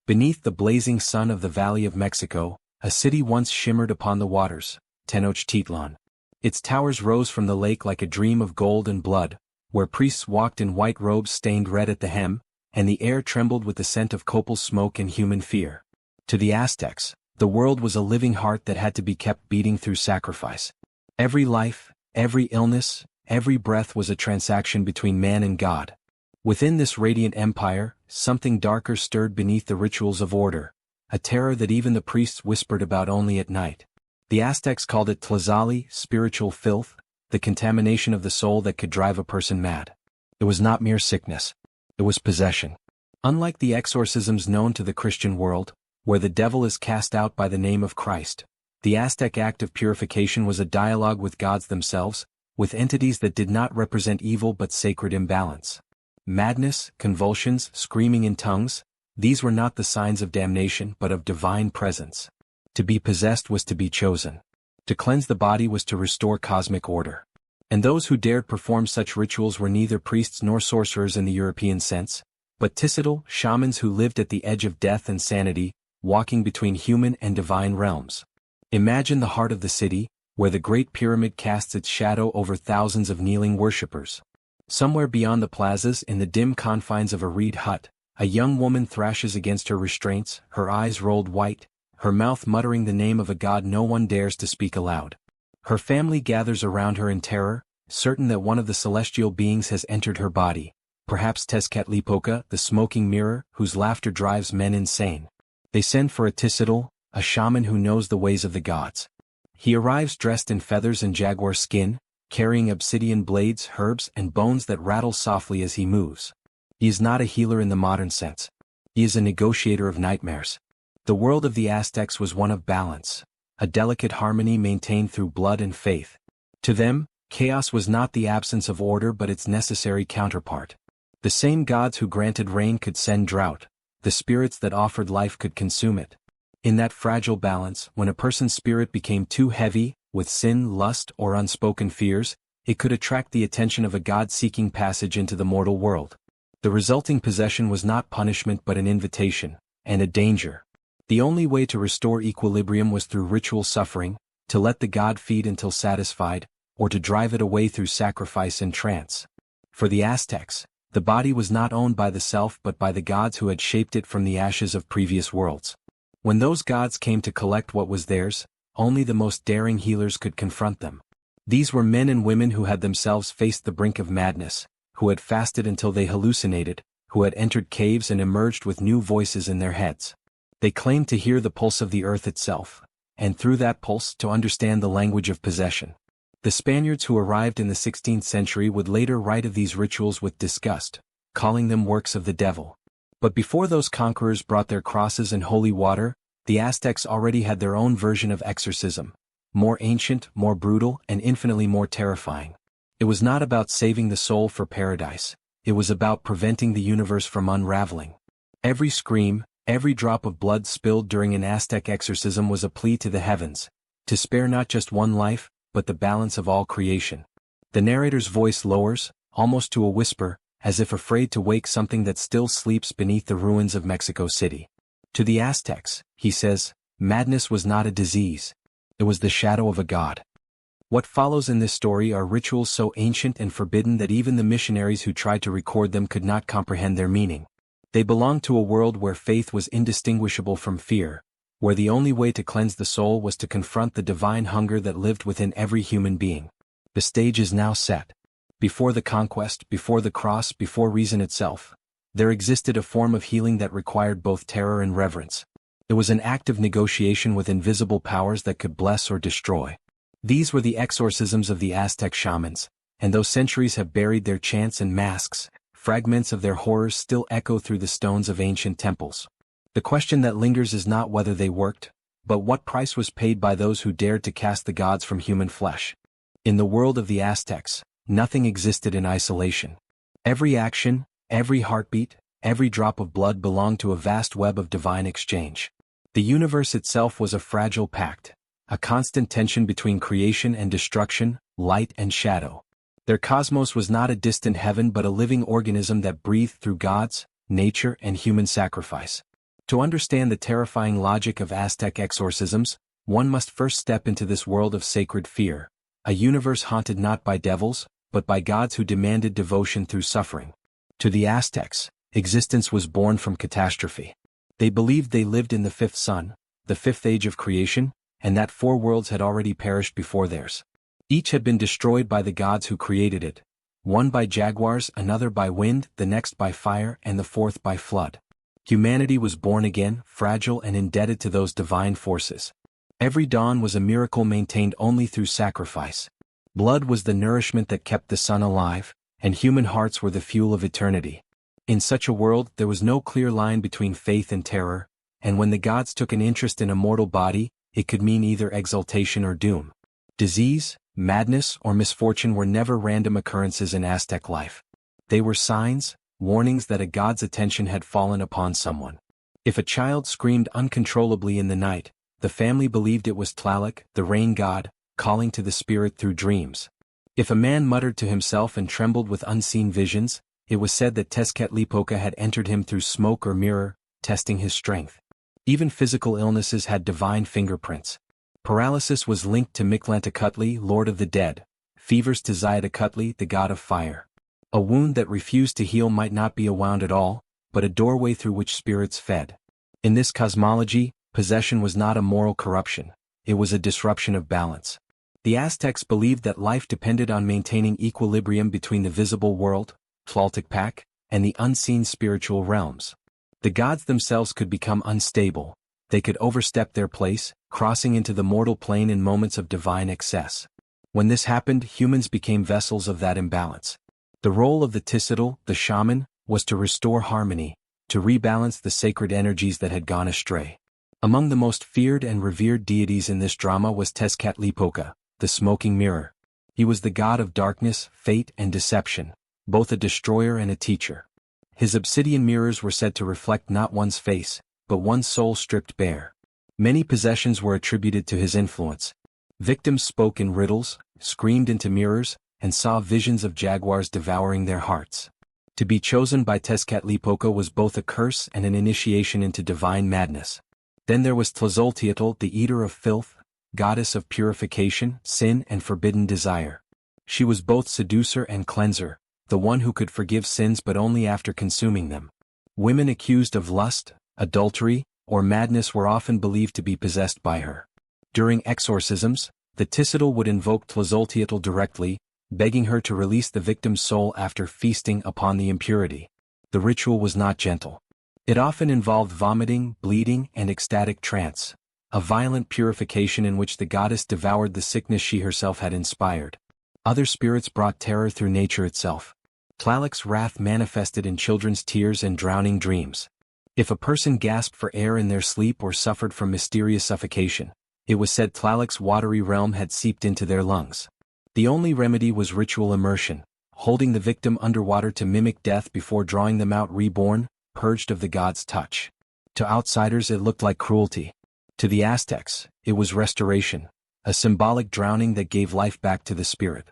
Beneath the blazing sun of the Valley of Mexico, a city once shimmered upon the waters, Tenochtitlan. Its towers rose from the lake like a dream of gold and blood, where priests walked in white robes stained red at the hem, and the air trembled with the scent of copal smoke and human fear. To the Aztecs, the world was a living heart that had to be kept beating through sacrifice. Every life, every illness, every breath was a transaction between man and God. Within this radiant empire, something darker stirred beneath the rituals of order, a terror that even the priests whispered about only at night. The Aztecs called it tlazali, spiritual filth, the contamination of the soul that could drive a person mad. It was not mere sickness. It was possession. Unlike the exorcisms known to the Christian world, where the devil is cast out by the name of Christ, the Aztec act of purification was a dialogue with gods themselves, with entities that did not represent evil but sacred imbalance. Madness, convulsions, screaming in tongues, these were not the signs of damnation but of divine presence. To be possessed was to be chosen. To cleanse the body was to restore cosmic order. And those who dared perform such rituals were neither priests nor sorcerers in the European sense, but ticital shamans who lived at the edge of death and sanity, walking between human and divine realms. Imagine the heart of the city, where the Great Pyramid casts its shadow over thousands of kneeling worshippers. Somewhere beyond the plazas in the dim confines of a reed hut, a young woman thrashes against her restraints, her eyes rolled white, her mouth muttering the name of a god no one dares to speak aloud. Her family gathers around her in terror, certain that one of the celestial beings has entered her body, perhaps Tezcatlipoca, the smoking mirror, whose laughter drives men insane. They send for a ticital, a shaman who knows the ways of the gods. He arrives dressed in feathers and jaguar skin, carrying obsidian blades, herbs, and bones that rattle softly as he moves. He is not a healer in the modern sense. He is a negotiator of nightmares. The world of the Aztecs was one of balance, a delicate harmony maintained through blood and faith. To them, chaos was not the absence of order but its necessary counterpart. The same gods who granted rain could send drought, the spirits that offered life could consume it. In that fragile balance, when a person's spirit became too heavy, with sin, lust, or unspoken fears, it could attract the attention of a god seeking passage into the mortal world. The resulting possession was not punishment but an invitation, and a danger. The only way to restore equilibrium was through ritual suffering, to let the god feed until satisfied, or to drive it away through sacrifice and trance. For the Aztecs, the body was not owned by the self but by the gods who had shaped it from the ashes of previous worlds. When those gods came to collect what was theirs, only the most daring healers could confront them. These were men and women who had themselves faced the brink of madness, who had fasted until they hallucinated, who had entered caves and emerged with new voices in their heads. They claimed to hear the pulse of the earth itself, and through that pulse to understand the language of possession. The Spaniards who arrived in the 16th century would later write of these rituals with disgust, calling them works of the devil. But before those conquerors brought their crosses and holy water, the Aztecs already had their own version of exorcism, more ancient, more brutal, and infinitely more terrifying. It was not about saving the soul for paradise, it was about preventing the universe from unraveling. Every scream, every drop of blood spilled during an Aztec exorcism was a plea to the heavens, to spare not just one life, but the balance of all creation. The narrator's voice lowers, almost to a whisper, as if afraid to wake something that still sleeps beneath the ruins of Mexico City. To the Aztecs, he says, madness was not a disease. It was the shadow of a god. What follows in this story are rituals so ancient and forbidden that even the missionaries who tried to record them could not comprehend their meaning. They belonged to a world where faith was indistinguishable from fear, where the only way to cleanse the soul was to confront the divine hunger that lived within every human being. The stage is now set. Before the conquest, before the cross, before reason itself, there existed a form of healing that required both terror and reverence. It was an act of negotiation with invisible powers that could bless or destroy. These were the exorcisms of the Aztec shamans, and though centuries have buried their chants and masks, fragments of their horrors still echo through the stones of ancient temples. The question that lingers is not whether they worked, but what price was paid by those who dared to cast the gods from human flesh. In the world of the Aztecs, nothing existed in isolation. Every action, every heartbeat, every drop of blood belonged to a vast web of divine exchange. The universe itself was a fragile pact, a constant tension between creation and destruction, light and shadow. Their cosmos was not a distant heaven but a living organism that breathed through gods, nature, and human sacrifice. To understand the terrifying logic of Aztec exorcisms, one must first step into this world of sacred fear, a universe haunted not by devils, but by gods who demanded devotion through suffering. To the Aztecs, existence was born from catastrophe. They believed they lived in the fifth sun, the fifth age of creation, and that 4 worlds had already perished before theirs. Each had been destroyed by the gods who created it, one by jaguars, another by wind, the next by fire, and the fourth by flood. Humanity was born again, fragile and indebted to those divine forces. Every dawn was a miracle maintained only through sacrifice. Blood was the nourishment that kept the sun alive, and human hearts were the fuel of eternity. In such a world there was no clear line between faith and terror, and when the gods took an interest in a mortal body, it could mean either exaltation or doom. Disease, madness, or misfortune were never random occurrences in Aztec life. They were signs, warnings that a god's attention had fallen upon someone. If a child screamed uncontrollably in the night, the family believed it was Tlaloc, the rain god, calling to the spirit through dreams. If a man muttered to himself and trembled with unseen visions, it was said that Tezcatlipoca had entered him through smoke or mirror, testing his strength. Even physical illnesses had divine fingerprints. Paralysis was linked to Mictlantecutli, lord of the dead, fevers to Xiatecutli, the god of fire. A wound that refused to heal might not be a wound at all, but a doorway through which spirits fed. In this cosmology, possession was not a moral corruption, it was a disruption of balance. The Aztecs believed that life depended on maintaining equilibrium between the visible world, Tlaltecpac, and the unseen spiritual realms. The gods themselves could become unstable, they could overstep their place, crossing into the mortal plane in moments of divine excess. When this happened, humans became vessels of that imbalance. The role of the Tissitl, the shaman, was to restore harmony, to rebalance the sacred energies that had gone astray. Among the most feared and revered deities in this drama was Tezcatlipoca, the smoking mirror. He was the god of darkness, fate, and deception, both a destroyer and a teacher. His obsidian mirrors were said to reflect not one's face, but one's soul stripped bare. Many possessions were attributed to his influence. Victims spoke in riddles, screamed into mirrors, and saw visions of jaguars devouring their hearts. To be chosen by Tezcatlipoca was both a curse and an initiation into divine madness. Then there was Tlazolteotl, the eater of filth, goddess of purification, sin, and forbidden desire. She was both seducer and cleanser, the one who could forgive sins but only after consuming them. Women accused of lust, adultery, or madness were often believed to be possessed by her. During exorcisms, the Tissitl would invoke Tlazolteotl directly, begging her to release the victim's soul after feasting upon the impurity. The ritual was not gentle. It often involved vomiting, bleeding, and ecstatic trance, a violent purification in which the goddess devoured the sickness she herself had inspired. Other spirits brought terror through nature itself. Tlaloc's wrath manifested in children's tears and drowning dreams. If a person gasped for air in their sleep or suffered from mysterious suffocation, it was said Tlaloc's watery realm had seeped into their lungs. The only remedy was ritual immersion, holding the victim underwater to mimic death before drawing them out reborn, purged of the god's touch. To outsiders it looked like cruelty. To the Aztecs, it was restoration, a symbolic drowning that gave life back to the spirit.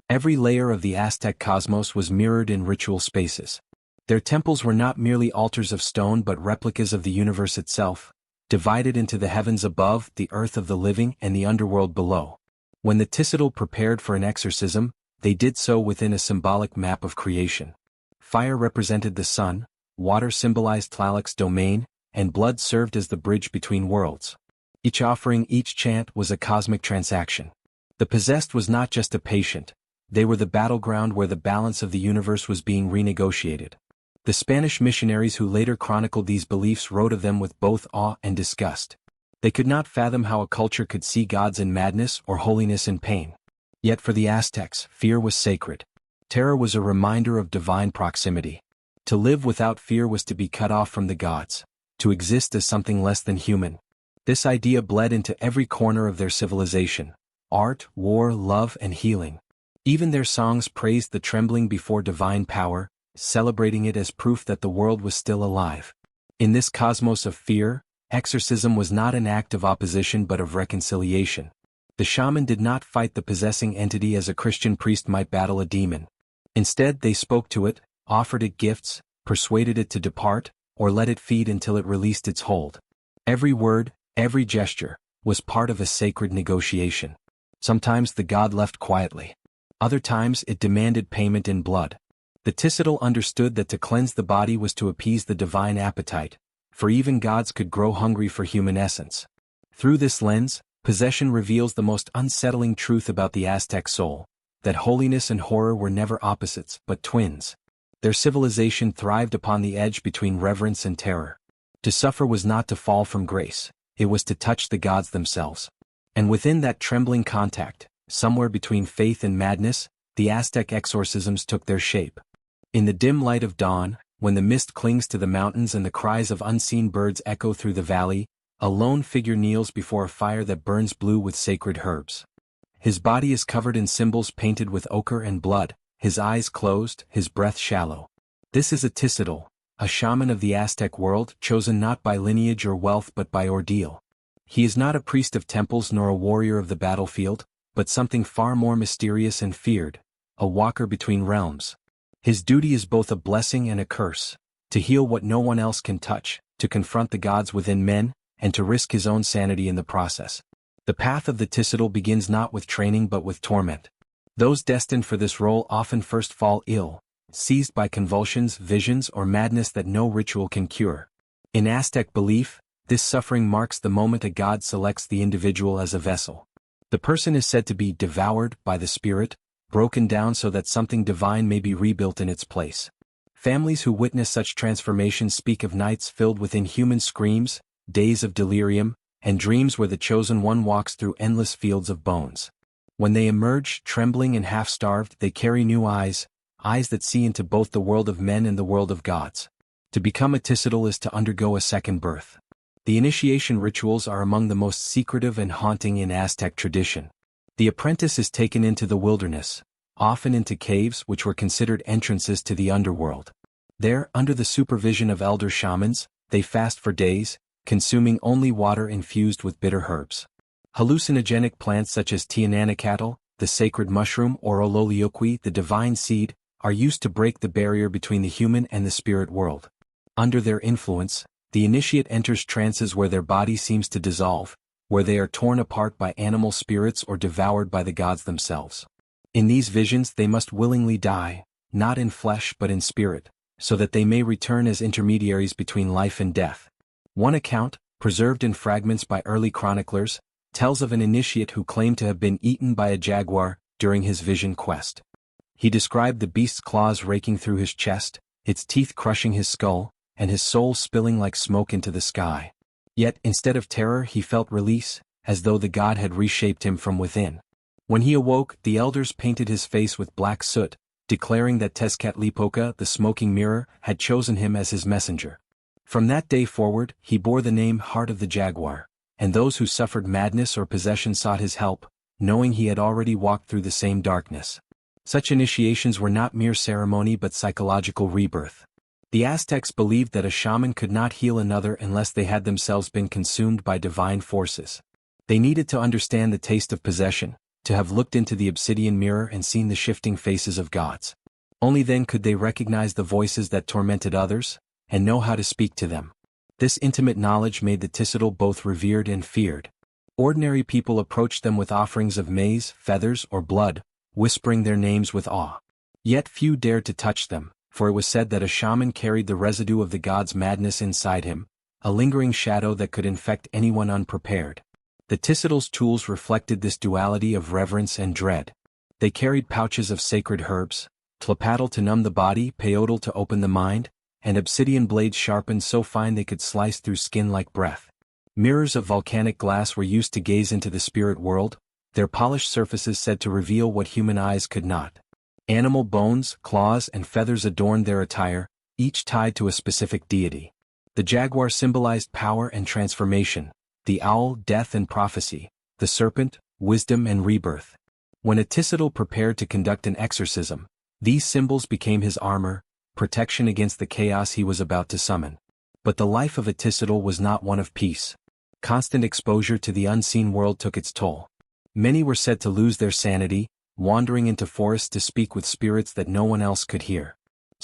Every layer of the Aztec cosmos was mirrored in ritual spaces. Their temples were not merely altars of stone but replicas of the universe itself, divided into the heavens above, the earth of the living, and the underworld below. When the Tissitl prepared for an exorcism, they did so within a symbolic map of creation. Fire represented the sun, water symbolized Tlaloc's domain, and blood served as the bridge between worlds. Each offering, each chant was a cosmic transaction. The possessed was not just a patient, they were the battleground where the balance of the universe was being renegotiated. The Spanish missionaries who later chronicled these beliefs wrote of them with both awe and disgust. They could not fathom how a culture could see gods in madness or holiness in pain. Yet for the Aztecs, fear was sacred. Terror was a reminder of divine proximity. To live without fear was to be cut off from the gods, to exist as something less than human. This idea bled into every corner of their civilization: art, war, love, and healing. Even their songs praised the trembling before divine power, celebrating it as proof that the world was still alive. In this cosmos of fear, exorcism was not an act of opposition but of reconciliation. The shaman did not fight the possessing entity as a Christian priest might battle a demon. Instead, they spoke to it, offered it gifts, persuaded it to depart, or let it feed until it released its hold. Every word, every gesture, was part of a sacred negotiation. Sometimes the god left quietly. Other times it demanded payment in blood. The Tisitle understood that to cleanse the body was to appease the divine appetite, for even gods could grow hungry for human essence. Through this lens, possession reveals the most unsettling truth about the Aztec soul, that holiness and horror were never opposites, but twins. Their civilization thrived upon the edge between reverence and terror. To suffer was not to fall from grace, it was to touch the gods themselves. And within that trembling contact, somewhere between faith and madness, the Aztec exorcisms took their shape. In the dim light of dawn, when the mist clings to the mountains and the cries of unseen birds echo through the valley, a lone figure kneels before a fire that burns blue with sacred herbs. His body is covered in symbols painted with ochre and blood, his eyes closed, his breath shallow. This is a Tisitle, a shaman of the Aztec world, chosen not by lineage or wealth but by ordeal. He is not a priest of temples nor a warrior of the battlefield, but something far more mysterious and feared, a walker between realms. His duty is both a blessing and a curse, to heal what no one else can touch, to confront the gods within men, and to risk his own sanity in the process. The path of the Tisitle begins not with training but with torment. Those destined for this role often first fall ill, seized by convulsions, visions, or madness that no ritual can cure. In Aztec belief, this suffering marks the moment a god selects the individual as a vessel. The person is said to be devoured by the spirit, broken down so that something divine may be rebuilt in its place. Families who witness such transformations speak of nights filled with inhuman screams, days of delirium, and dreams where the chosen one walks through endless fields of bones. When they emerge, trembling and half-starved, they carry new eyes, eyes that see into both the world of men and the world of gods. To become a Tisitle is to undergo a second birth. The initiation rituals are among the most secretive and haunting in Aztec tradition. The apprentice is taken into the wilderness, often into caves which were considered entrances to the underworld. There, under the supervision of elder shamans, they fast for days, consuming only water infused with bitter herbs. Hallucinogenic plants such as tiananacatl, the sacred mushroom, or ololioqui, the divine seed, are used to break the barrier between the human and the spirit world. Under their influence, the initiate enters trances where their body seems to dissolve, where they are torn apart by animal spirits or devoured by the gods themselves. In these visions they must willingly die, not in flesh but in spirit, so that they may return as intermediaries between life and death. One account, preserved in fragments by early chroniclers, tells of an initiate who claimed to have been eaten by a jaguar during his vision quest. He described the beast's claws raking through his chest, its teeth crushing his skull, and his soul spilling like smoke into the sky. Yet, instead of terror, he felt release, as though the god had reshaped him from within. When he awoke, the elders painted his face with black soot, declaring that Tezcatlipoca, the smoking mirror, had chosen him as his messenger. From that day forward, he bore the name Heart of the Jaguar, and those who suffered madness or possession sought his help, knowing he had already walked through the same darkness. Such initiations were not mere ceremony but psychological rebirth. The Aztecs believed that a shaman could not heal another unless they had themselves been consumed by divine forces. They needed to understand the taste of possession, to have looked into the obsidian mirror and seen the shifting faces of gods. Only then could they recognize the voices that tormented others, and know how to speak to them. This intimate knowledge made the Tisitle both revered and feared. Ordinary people approached them with offerings of maize, feathers, or blood, whispering their names with awe. Yet few dared to touch them, for it was said that a shaman carried the residue of the god's madness inside him, a lingering shadow that could infect anyone unprepared. The Tisitle's tools reflected this duality of reverence and dread. They carried pouches of sacred herbs, tlapatl to numb the body, peyote to open the mind, and obsidian blades sharpened so fine they could slice through skin like breath. Mirrors of volcanic glass were used to gaze into the spirit world, their polished surfaces said to reveal what human eyes could not. Animal bones, claws, and feathers adorned their attire, each tied to a specific deity. The jaguar symbolized power and transformation, the owl, death and prophecy, the serpent, wisdom and rebirth. When a Tisitle prepared to conduct an exorcism, these symbols became his armor, protection against the chaos he was about to summon. But the life of a Tisitle was not one of peace. Constant exposure to the unseen world took its toll. Many were said to lose their sanity, wandering into forests to speak with spirits that no one else could hear.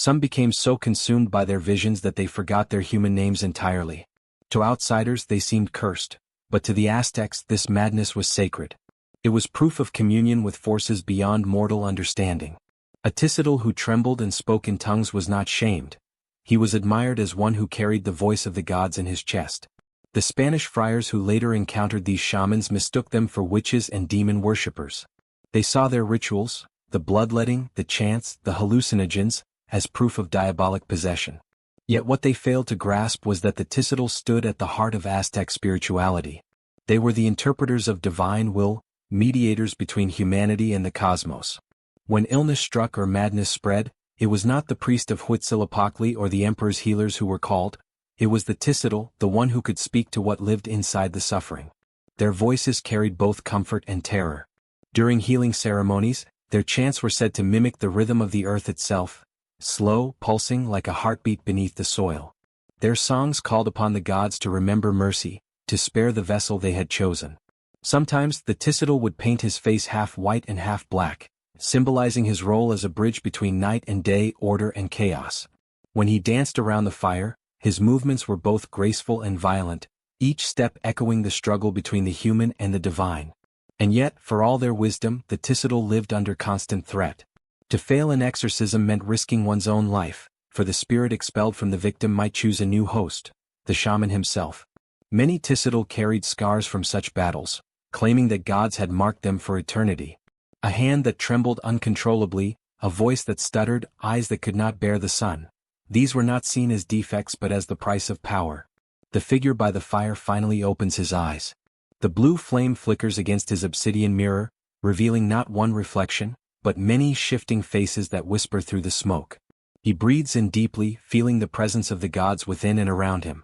Some became so consumed by their visions that they forgot their human names entirely. To outsiders they seemed cursed, but to the Aztecs this madness was sacred. It was proof of communion with forces beyond mortal understanding. A Tissitol who trembled and spoke in tongues was not shamed. He was admired as one who carried the voice of the gods in his chest. The Spanish friars who later encountered these shamans mistook them for witches and demon worshippers. They saw their rituals, the bloodletting, the chants, the hallucinogens, as proof of diabolic possession. Yet what they failed to grasp was that the Tissitol stood at the heart of Aztec spirituality. They were the interpreters of divine will, mediators between humanity and the cosmos. When illness struck or madness spread, it was not the priest of Huitzilopochtli or the emperor's healers who were called. It was the Tissitol, the one who could speak to what lived inside the suffering. Their voices carried both comfort and terror. During healing ceremonies, their chants were said to mimic the rhythm of the earth itself, slow, pulsing like a heartbeat beneath the soil. Their songs called upon the gods to remember mercy, to spare the vessel they had chosen. Sometimes the Tissitol would paint his face half white and half black, symbolizing his role as a bridge between night and day, order and chaos. When he danced around the fire, his movements were both graceful and violent, each step echoing the struggle between the human and the divine. And yet, for all their wisdom, the Tissitol lived under constant threat. To fail an exorcism meant risking one's own life, for the spirit expelled from the victim might choose a new host, the shaman himself. Many Tissitol carried scars from such battles, claiming that gods had marked them for eternity. A hand that trembled uncontrollably, a voice that stuttered, eyes that could not bear the sun. These were not seen as defects but as the price of power. The figure by the fire finally opens his eyes. The blue flame flickers against his obsidian mirror, revealing not one reflection, but many shifting faces that whisper through the smoke. He breathes in deeply, feeling the presence of the gods within and around him.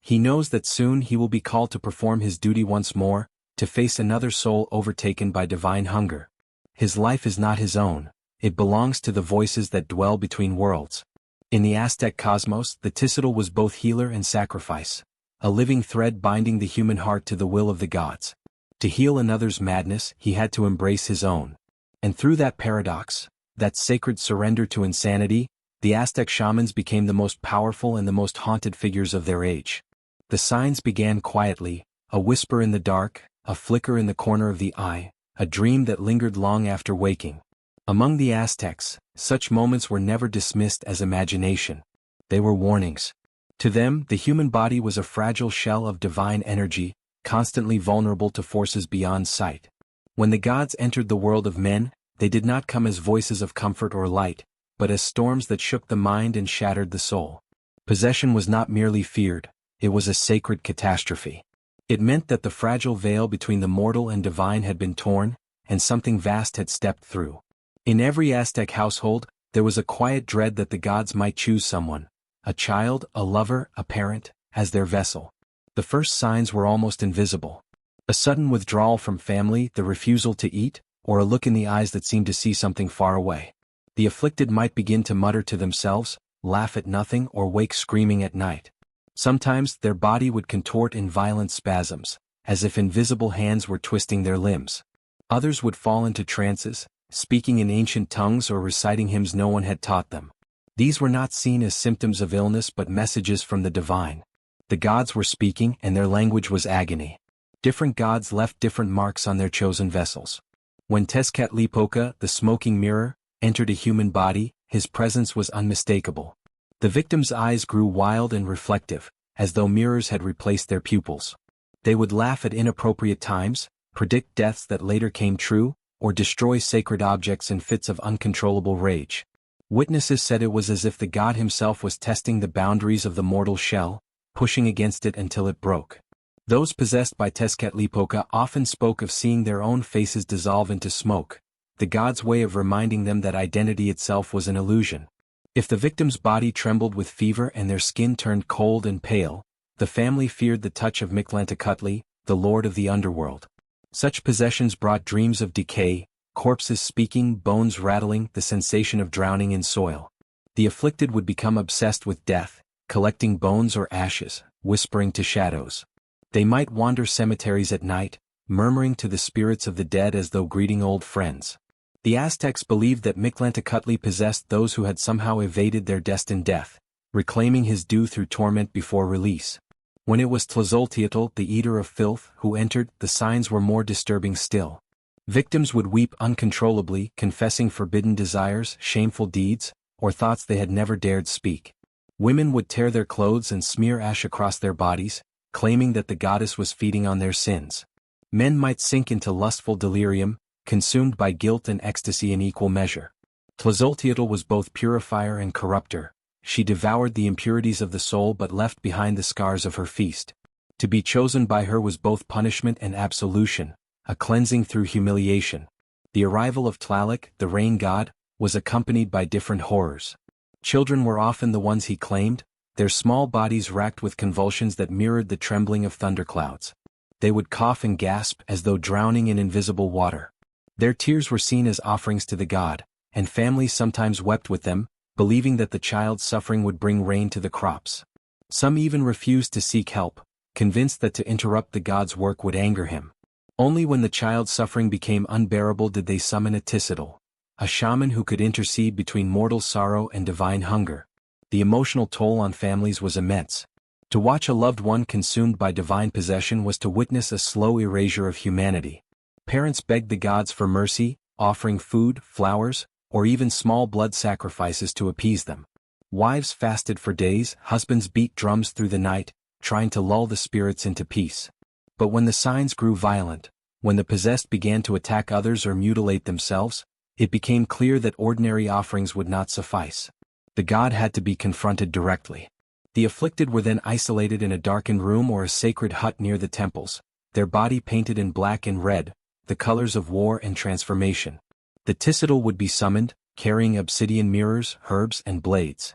He knows that soon he will be called to perform his duty once more, to face another soul overtaken by divine hunger. His life is not his own, it belongs to the voices that dwell between worlds. In the Aztec cosmos, the Tissitol was both healer and sacrifice, a living thread binding the human heart to the will of the gods. To heal another's madness, he had to embrace his own. And through that paradox, that sacred surrender to insanity, the Aztec shamans became the most powerful and the most haunted figures of their age. The signs began quietly, a whisper in the dark, a flicker in the corner of the eye, a dream that lingered long after waking. Among the Aztecs, such moments were never dismissed as imagination. They were warnings. To them, the human body was a fragile shell of divine energy, constantly vulnerable to forces beyond sight. When the gods entered the world of men, they did not come as voices of comfort or light, but as storms that shook the mind and shattered the soul. Possession was not merely feared, it was a sacred catastrophe. It meant that the fragile veil between the mortal and divine had been torn, and something vast had stepped through. In every Aztec household, there was a quiet dread that the gods might choose someone, a child, a lover, a parent, as their vessel. The first signs were almost invisible. A sudden withdrawal from family, the refusal to eat, or a look in the eyes that seemed to see something far away. The afflicted might begin to mutter to themselves, laugh at nothing, or wake screaming at night. Sometimes their body would contort in violent spasms, as if invisible hands were twisting their limbs. Others would fall into trances, speaking in ancient tongues or reciting hymns no one had taught them. These were not seen as symptoms of illness but messages from the divine. The gods were speaking and their language was agony. Different gods left different marks on their chosen vessels. When Tezcatlipoca, the smoking mirror, entered a human body, his presence was unmistakable. The victim's eyes grew wild and reflective, as though mirrors had replaced their pupils. They would laugh at inappropriate times, predict deaths that later came true, or destroy sacred objects in fits of uncontrollable rage. Witnesses said it was as if the god himself was testing the boundaries of the mortal shell, pushing against it until it broke. Those possessed by Tezcatlipoca often spoke of seeing their own faces dissolve into smoke, the god's way of reminding them that identity itself was an illusion. If the victim's body trembled with fever and their skin turned cold and pale, the family feared the touch of Mictlantecutli, the lord of the underworld. Such possessions brought dreams of decay, corpses speaking, bones rattling, the sensation of drowning in soil. The afflicted would become obsessed with death, collecting bones or ashes, whispering to shadows. They might wander cemeteries at night, murmuring to the spirits of the dead as though greeting old friends. The Aztecs believed that Mictlantecutli possessed those who had somehow evaded their destined death, reclaiming his due through torment before release. When it was Tlazolteotl, the eater of filth, who entered, the signs were more disturbing still. Victims would weep uncontrollably, confessing forbidden desires, shameful deeds, or thoughts they had never dared speak. Women would tear their clothes and smear ash across their bodies, claiming that the goddess was feeding on their sins. Men might sink into lustful delirium, consumed by guilt and ecstasy in equal measure. Tlazolteotl was both purifier and corrupter. She devoured the impurities of the soul but left behind the scars of her feast. To be chosen by her was both punishment and absolution, a cleansing through humiliation. The arrival of Tlaloc, the rain god, was accompanied by different horrors. Children were often the ones he claimed, their small bodies racked with convulsions that mirrored the trembling of thunderclouds. They would cough and gasp as though drowning in invisible water. Their tears were seen as offerings to the god, and families sometimes wept with them, believing that the child's suffering would bring rain to the crops. Some even refused to seek help, convinced that to interrupt the god's work would anger him. Only when the child's suffering became unbearable did they summon a Ticitl, a shaman who could intercede between mortal sorrow and divine hunger. The emotional toll on families was immense. To watch a loved one consumed by divine possession was to witness a slow erasure of humanity. Parents begged the gods for mercy, offering food, flowers, or even small blood sacrifices to appease them. Wives fasted for days, husbands beat drums through the night, trying to lull the spirits into peace. But when the signs grew violent, when the possessed began to attack others or mutilate themselves, it became clear that ordinary offerings would not suffice. The god had to be confronted directly. The afflicted were then isolated in a darkened room or a sacred hut near the temples, their body painted in black and red, the colors of war and transformation. The Ticitl would be summoned, carrying obsidian mirrors, herbs, and blades.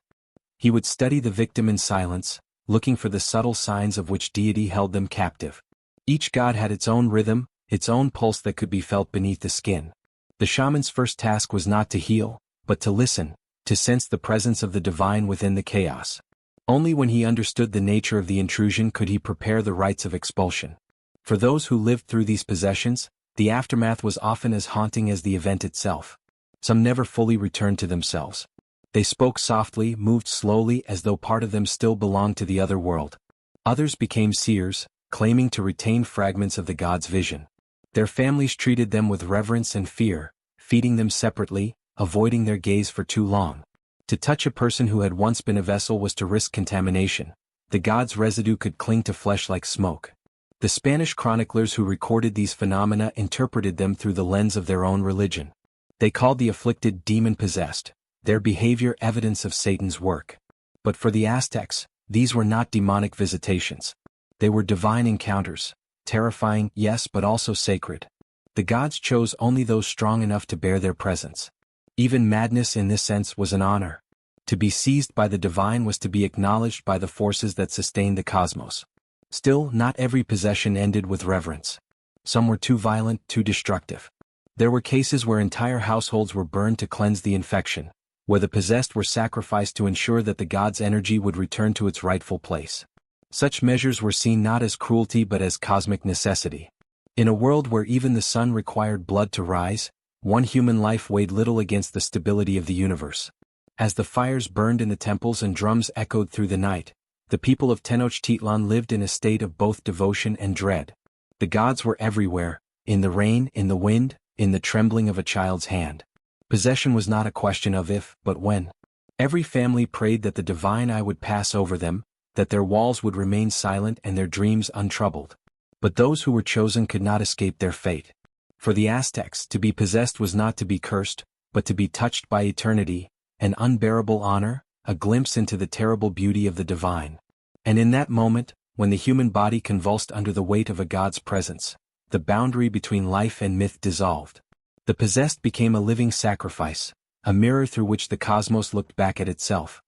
He would study the victim in silence, looking for the subtle signs of which deity held them captive. Each god had its own rhythm, its own pulse that could be felt beneath the skin. The shaman's first task was not to heal, but to listen, to sense the presence of the divine within the chaos. Only when he understood the nature of the intrusion could he prepare the rites of expulsion. For those who lived through these possessions, the aftermath was often as haunting as the event itself. Some never fully returned to themselves. They spoke softly, moved slowly as though part of them still belonged to the other world. Others became seers, claiming to retain fragments of the god's vision. Their families treated them with reverence and fear, feeding them separately, avoiding their gaze for too long. To touch a person who had once been a vessel was to risk contamination. The god's residue could cling to flesh like smoke. The Spanish chroniclers who recorded these phenomena interpreted them through the lens of their own religion. They called the afflicted demon-possessed, their behavior evidence of Satan's work. But for the Aztecs, these were not demonic visitations. They were divine encounters, terrifying, yes, but also sacred. The gods chose only those strong enough to bear their presence. Even madness in this sense was an honor. To be seized by the divine was to be acknowledged by the forces that sustained the cosmos. Still, not every possession ended with reverence. Some were too violent, too destructive. There were cases where entire households were burned to cleanse the infection, where the possessed were sacrificed to ensure that the god's energy would return to its rightful place. Such measures were seen not as cruelty but as cosmic necessity. In a world where even the sun required blood to rise, one human life weighed little against the stability of the universe. As the fires burned in the temples and drums echoed through the night, the people of Tenochtitlan lived in a state of both devotion and dread. The gods were everywhere, in the rain, in the wind, in the trembling of a child's hand. Possession was not a question of if, but when. Every family prayed that the divine eye would pass over them, that their walls would remain silent and their dreams untroubled. But those who were chosen could not escape their fate. For the Aztecs, to be possessed was not to be cursed, but to be touched by eternity, an unbearable honor, a glimpse into the terrible beauty of the divine. And in that moment, when the human body convulsed under the weight of a god's presence, the boundary between life and myth dissolved. The possessed became a living sacrifice, a mirror through which the cosmos looked back at itself.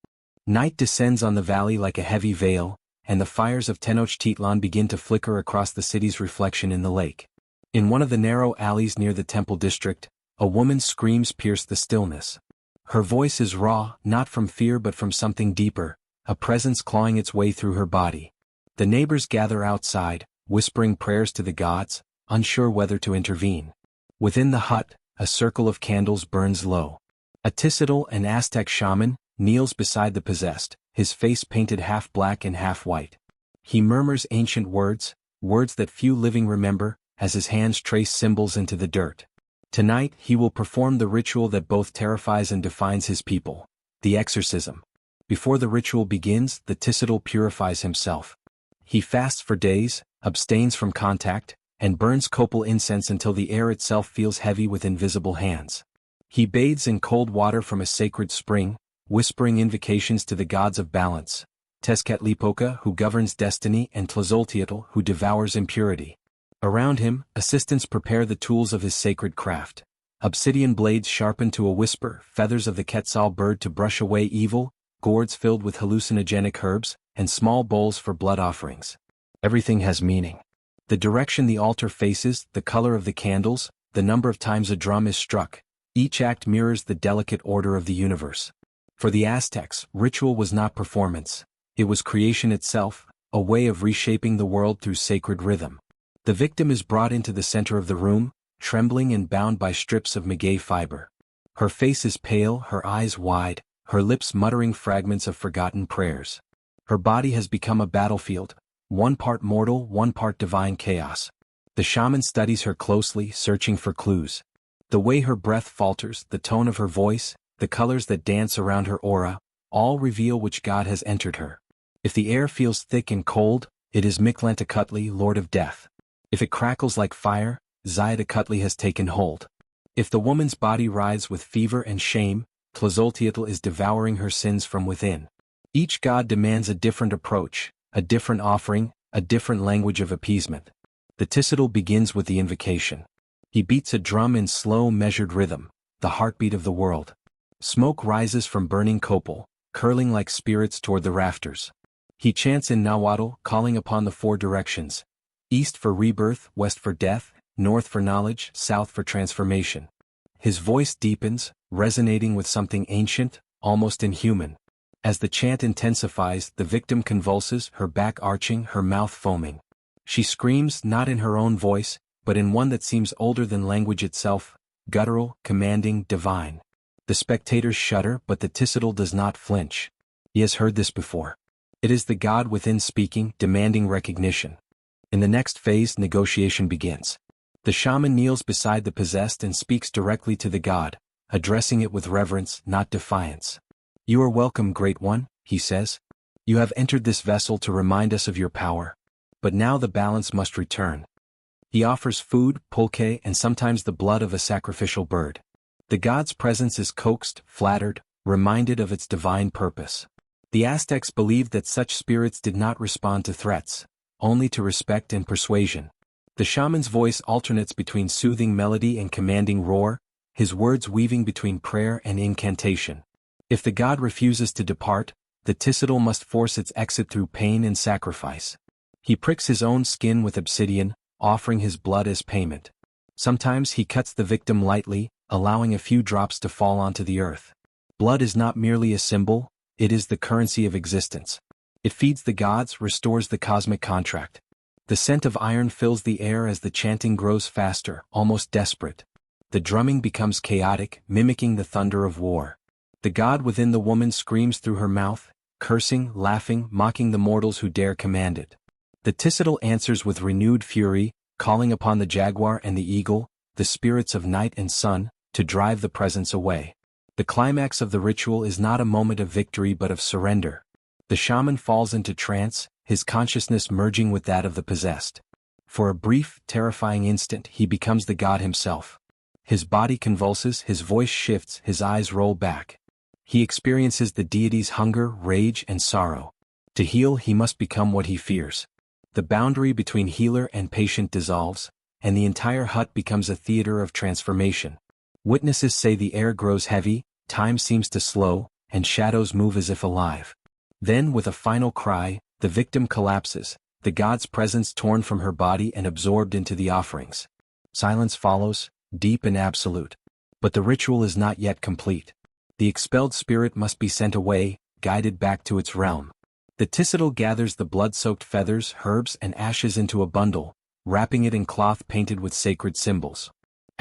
Night descends on the valley like a heavy veil, and the fires of Tenochtitlan begin to flicker across the city's reflection in the lake. In one of the narrow alleys near the temple district, a woman's screams pierce the stillness. Her voice is raw, not from fear but from something deeper, a presence clawing its way through her body. The neighbors gather outside, whispering prayers to the gods, unsure whether to intervene. Within the hut, a circle of candles burns low. A Ticital, an Aztec shaman, kneels beside the possessed, his face painted half black and half white. He murmurs ancient words, words that few living remember, as his hands trace symbols into the dirt. Tonight he will perform the ritual that both terrifies and defines his people, the exorcism. Before the ritual begins, the Ticital purifies himself. He fasts for days, abstains from contact, and burns copal incense until the air itself feels heavy with invisible hands. He bathes in cold water from a sacred spring, whispering invocations to the gods of balance, Tezcatlipoca who governs destiny and Tlazolteotl who devours impurity. Around him, assistants prepare the tools of his sacred craft. Obsidian blades sharpened to a whisper, feathers of the quetzal bird to brush away evil, gourds filled with hallucinogenic herbs, and small bowls for blood offerings. Everything has meaning. The direction the altar faces, the color of the candles, the number of times a drum is struck, each act mirrors the delicate order of the universe. For the Aztecs, ritual was not performance. It was creation itself, a way of reshaping the world through sacred rhythm. The victim is brought into the center of the room, trembling and bound by strips of maguey fiber. Her face is pale, her eyes wide, her lips muttering fragments of forgotten prayers. Her body has become a battlefield, one part mortal, one part divine chaos. The shaman studies her closely, searching for clues. The way her breath falters, the tone of her voice, the colors that dance around her aura, all reveal which god has entered her. If the air feels thick and cold, it is Mictlantecutli, Lord of Death. If it crackles like fire, Xiahtecutli has taken hold. If the woman's body writhes with fever and shame, Tlazolteotl is devouring her sins from within. Each god demands a different approach, a different offering, a different language of appeasement. The Ticital begins with the invocation. He beats a drum in slow, measured rhythm, the heartbeat of the world. Smoke rises from burning copal, curling like spirits toward the rafters. He chants in Nahuatl, calling upon the four directions: east for rebirth, west for death, north for knowledge, south for transformation. His voice deepens, resonating with something ancient, almost inhuman. As the chant intensifies, the victim convulses, her back arching, her mouth foaming. She screams, not in her own voice, but in one that seems older than language itself, guttural, commanding, divine. The spectators shudder, but the Ticital does not flinch. He has heard this before. It is the god within speaking, demanding recognition. In the next phase, negotiation begins. The shaman kneels beside the possessed and speaks directly to the god, addressing it with reverence, not defiance. "You are welcome, Great One," he says. "You have entered this vessel to remind us of your power. But now the balance must return." He offers food, pulque, and sometimes the blood of a sacrificial bird. The god's presence is coaxed, flattered, reminded of its divine purpose. The Aztecs believed that such spirits did not respond to threats, only to respect and persuasion. The shaman's voice alternates between soothing melody and commanding roar, his words weaving between prayer and incantation. If the god refuses to depart, the Ticital must force its exit through pain and sacrifice. He pricks his own skin with obsidian, offering his blood as payment. Sometimes he cuts the victim lightly, allowing a few drops to fall onto the earth. Blood is not merely a symbol, it is the currency of existence. It feeds the gods, restores the cosmic contract. The scent of iron fills the air as the chanting grows faster, almost desperate. The drumming becomes chaotic, mimicking the thunder of war. The god within the woman screams through her mouth, cursing, laughing, mocking the mortals who dare command it. The Ticital answers with renewed fury, calling upon the jaguar and the eagle, the spirits of night and sun, to drive the presence away. The climax of the ritual is not a moment of victory but of surrender. The shaman falls into trance, his consciousness merging with that of the possessed. For a brief, terrifying instant he becomes the god himself. His body convulses, his voice shifts, his eyes roll back. He experiences the deity's hunger, rage, and sorrow. To heal, he must become what he fears. The boundary between healer and patient dissolves, and the entire hut becomes a theater of transformation. Witnesses say the air grows heavy, time seems to slow, and shadows move as if alive. Then, with a final cry, the victim collapses, the god's presence torn from her body and absorbed into the offerings. Silence follows, deep and absolute. But the ritual is not yet complete. The expelled spirit must be sent away, guided back to its realm. The Ticital gathers the blood-soaked feathers, herbs, and ashes into a bundle, wrapping it in cloth painted with sacred symbols.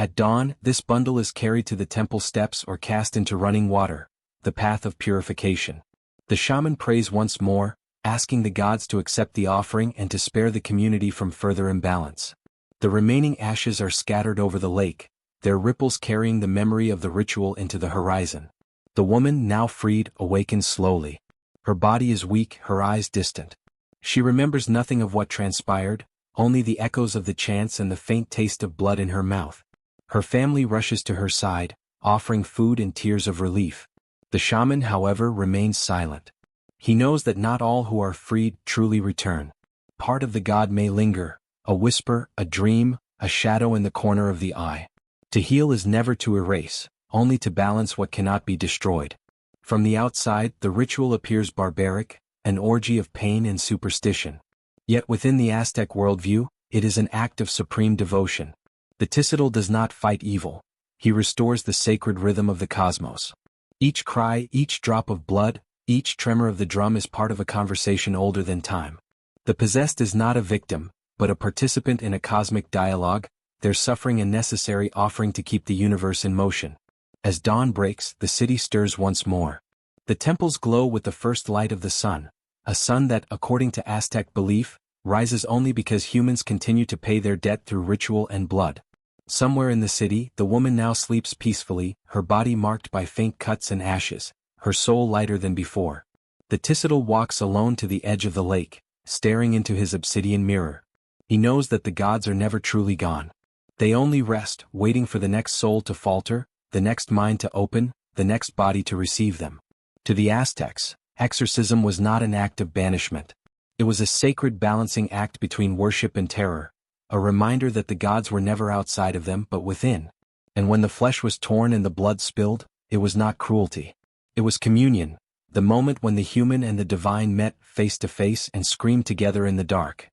At dawn, this bundle is carried to the temple steps or cast into running water, the path of purification. The shaman prays once more, asking the gods to accept the offering and to spare the community from further imbalance. The remaining ashes are scattered over the lake, their ripples carrying the memory of the ritual into the horizon. The woman, now freed, awakens slowly. Her body is weak, her eyes distant. She remembers nothing of what transpired, only the echoes of the chants and the faint taste of blood in her mouth. Her family rushes to her side, offering food and tears of relief. The shaman, however, remains silent. He knows that not all who are freed truly return. Part of the god may linger, a whisper, a dream, a shadow in the corner of the eye. To heal is never to erase, only to balance what cannot be destroyed. From the outside, the ritual appears barbaric, an orgy of pain and superstition. Yet within the Aztec worldview, it is an act of supreme devotion. The Tizitl does not fight evil. He restores the sacred rhythm of the cosmos. Each cry, each drop of blood, each tremor of the drum is part of a conversation older than time. The possessed is not a victim, but a participant in a cosmic dialogue, their suffering a necessary offering to keep the universe in motion. As dawn breaks, the city stirs once more. The temples glow with the first light of the sun, a sun that, according to Aztec belief, rises only because humans continue to pay their debt through ritual and blood. Somewhere in the city, the woman now sleeps peacefully, her body marked by faint cuts and ashes, her soul lighter than before. The Tizitl walks alone to the edge of the lake, staring into his obsidian mirror. He knows that the gods are never truly gone. They only rest, waiting for the next soul to falter, the next mind to open, the next body to receive them. To the Aztecs, exorcism was not an act of banishment. It was a sacred balancing act between worship and terror, a reminder that the gods were never outside of them but within. And when the flesh was torn and the blood spilled, it was not cruelty. It was communion, the moment when the human and the divine met face to face and screamed together in the dark.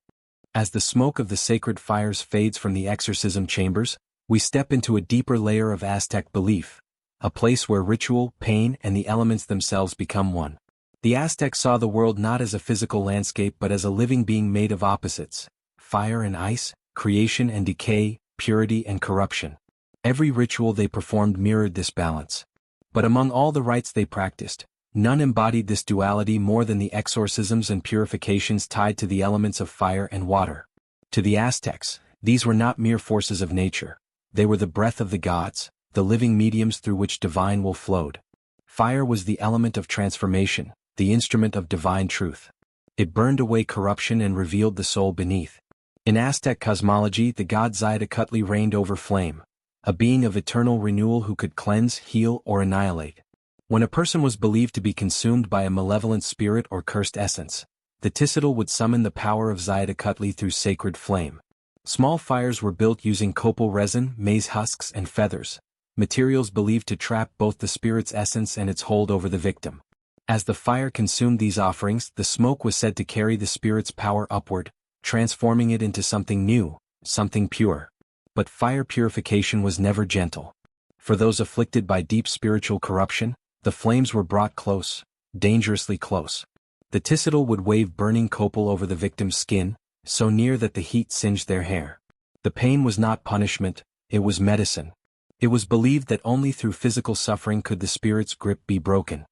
As the smoke of the sacred fires fades from the exorcism chambers, we step into a deeper layer of Aztec belief, a place where ritual, pain, and the elements themselves become one. The Aztecs saw the world not as a physical landscape but as a living being made of opposites, fire and ice, creation and decay, purity and corruption. Every ritual they performed mirrored this balance. But among all the rites they practiced, none embodied this duality more than the exorcisms and purifications tied to the elements of fire and water. To the Aztecs, these were not mere forces of nature. They were the breath of the gods, the living mediums through which divine will flowed. Fire was the element of transformation, the instrument of divine truth. It burned away corruption and revealed the soul beneath. In Aztec cosmology, the god Xicotencatl reigned over flame, a being of eternal renewal who could cleanse, heal, or annihilate. When a person was believed to be consumed by a malevolent spirit or cursed essence, the Tizitl would summon the power of Xicotencatl through sacred flame. Small fires were built using copal resin, maize husks, and feathers, materials believed to trap both the spirit's essence and its hold over the victim. As the fire consumed these offerings, the smoke was said to carry the spirit's power upward, transforming it into something new, something pure. But fire purification was never gentle. For those afflicted by deep spiritual corruption, the flames were brought close, dangerously close. The Tizitl would wave burning copal over the victim's skin, so near that the heat singed their hair. The pain was not punishment, it was medicine. It was believed that only through physical suffering could the spirit's grip be broken.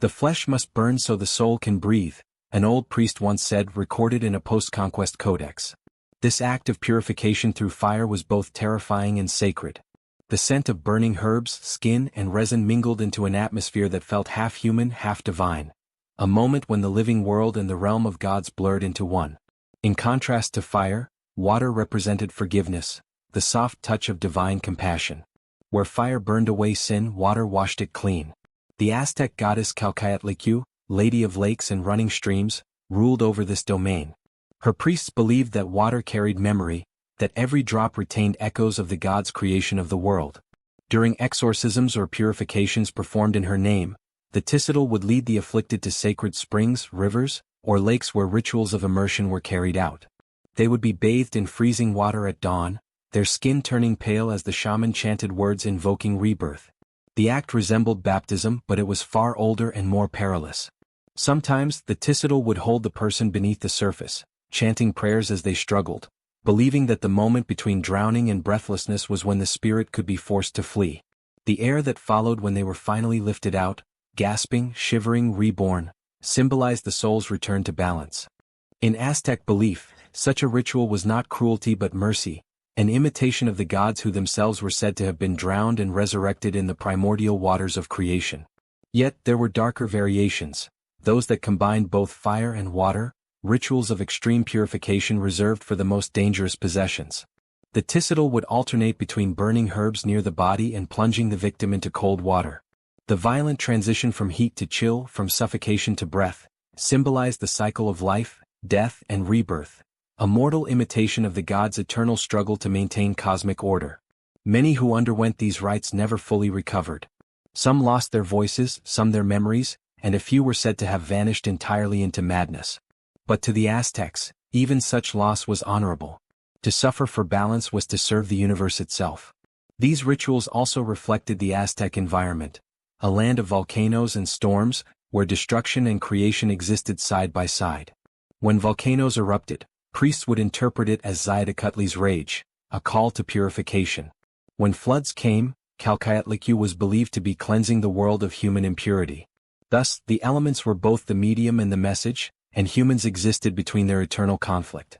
The flesh must burn so the soul can breathe, an old priest once said, recorded in a post-conquest codex. This act of purification through fire was both terrifying and sacred. The scent of burning herbs, skin, and resin mingled into an atmosphere that felt half human, half divine. A moment when the living world and the realm of gods blurred into one. In contrast to fire, water represented forgiveness, the soft touch of divine compassion. Where fire burned away sin, water washed it clean. The Aztec goddess Calcayatlicue, lady of lakes and running streams, ruled over this domain. Her priests believed that water carried memory, that every drop retained echoes of the god's creation of the world. During exorcisms or purifications performed in her name, the Tizitl would lead the afflicted to sacred springs, rivers, or lakes where rituals of immersion were carried out. They would be bathed in freezing water at dawn, their skin turning pale as the shaman chanted words invoking rebirth. The act resembled baptism, but it was far older and more perilous. Sometimes, the Tizitl would hold the person beneath the surface, chanting prayers as they struggled, believing that the moment between drowning and breathlessness was when the spirit could be forced to flee. The air that followed when they were finally lifted out, gasping, shivering, reborn, symbolized the soul's return to balance. In Aztec belief, such a ritual was not cruelty but mercy, an imitation of the gods who themselves were said to have been drowned and resurrected in the primordial waters of creation. Yet there were darker variations, those that combined both fire and water, rituals of extreme purification reserved for the most dangerous possessions. The ticitle would alternate between burning herbs near the body and plunging the victim into cold water. The violent transition from heat to chill, from suffocation to breath, symbolized the cycle of life, death, and rebirth, a mortal imitation of the gods' eternal struggle to maintain cosmic order. Many who underwent these rites never fully recovered. Some lost their voices, some their memories, and a few were said to have vanished entirely into madness. But to the Aztecs, even such loss was honorable. To suffer for balance was to serve the universe itself. These rituals also reflected the Aztec environment, a land of volcanoes and storms, where destruction and creation existed side by side. When volcanoes erupted, priests would interpret it as Xiaotlicutli's rage, a call to purification. When floods came, Calcayatlicue was believed to be cleansing the world of human impurity. Thus, the elements were both the medium and the message, and humans existed between their eternal conflict.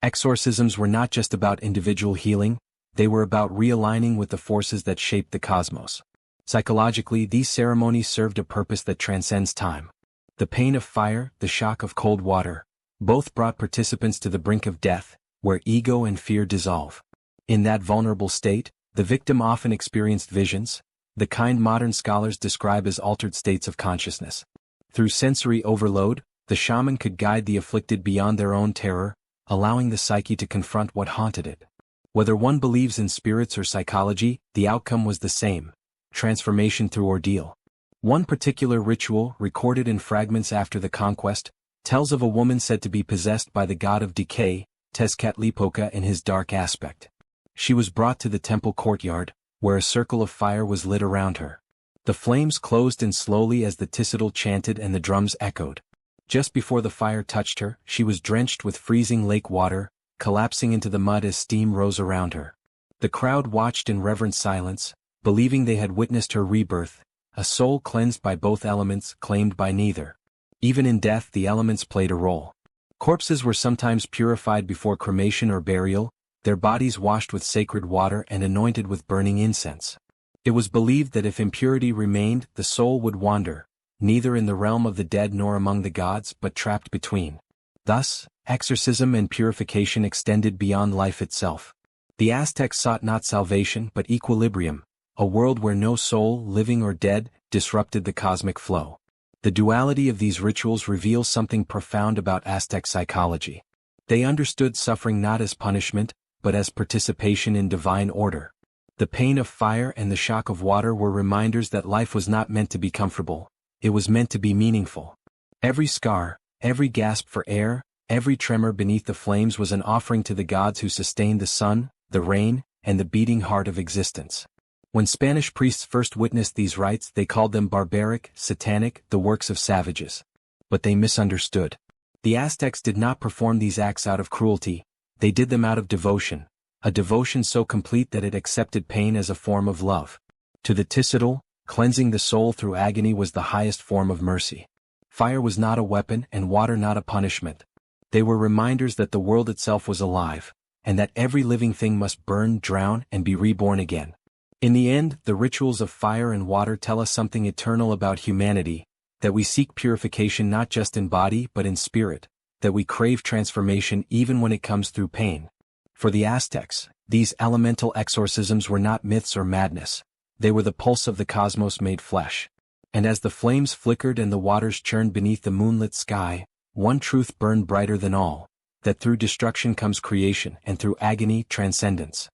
Exorcisms were not just about individual healing, they were about realigning with the forces that shaped the cosmos. Psychologically, these ceremonies served a purpose that transcends time. The pain of fire, the shock of cold water, both brought participants to the brink of death, where ego and fear dissolve. In that vulnerable state, the victim often experienced visions, the kind modern scholars describe as altered states of consciousness. Through sensory overload, the shaman could guide the afflicted beyond their own terror, allowing the psyche to confront what haunted it. Whether one believes in spirits or psychology, the outcome was the same: transformation through ordeal. One particular ritual, recorded in fragments after the conquest, tells of a woman said to be possessed by the god of decay, Tezcatlipoca, in his dark aspect. She was brought to the temple courtyard, where a circle of fire was lit around her. The flames closed in slowly as the ticitle chanted and the drums echoed. Just before the fire touched her, she was drenched with freezing lake water, collapsing into the mud as steam rose around her. The crowd watched in reverent silence, believing they had witnessed her rebirth, a soul cleansed by both elements, claimed by neither. Even in death, the elements played a role. Corpses were sometimes purified before cremation or burial, their bodies washed with sacred water and anointed with burning incense. It was believed that if impurity remained, the soul would wander, neither in the realm of the dead nor among the gods, but trapped between. Thus, exorcism and purification extended beyond life itself. The Aztecs sought not salvation but equilibrium, a world where no soul, living or dead, disrupted the cosmic flow. The duality of these rituals reveals something profound about Aztec psychology. They understood suffering not as punishment, but as participation in divine order. The pain of fire and the shock of water were reminders that life was not meant to be comfortable. It was meant to be meaningful. Every scar, every gasp for air, every tremor beneath the flames was an offering to the gods who sustained the sun, the rain, and the beating heart of existence. When Spanish priests first witnessed these rites, they called them barbaric, satanic, the works of savages. But they misunderstood. The Aztecs did not perform these acts out of cruelty, they did them out of devotion, a devotion so complete that it accepted pain as a form of love. To the ticitle, cleansing the soul through agony was the highest form of mercy. Fire was not a weapon and water not a punishment. They were reminders that the world itself was alive, and that every living thing must burn, drown, and be reborn again. In the end, the rituals of fire and water tell us something eternal about humanity, that we seek purification not just in body but in spirit, that we crave transformation even when it comes through pain. For the Aztecs, these elemental exorcisms were not myths or madness. They were the pulse of the cosmos made flesh. And as the flames flickered and the waters churned beneath the moonlit sky, one truth burned brighter than all, that through destruction comes creation and through agony transcendence.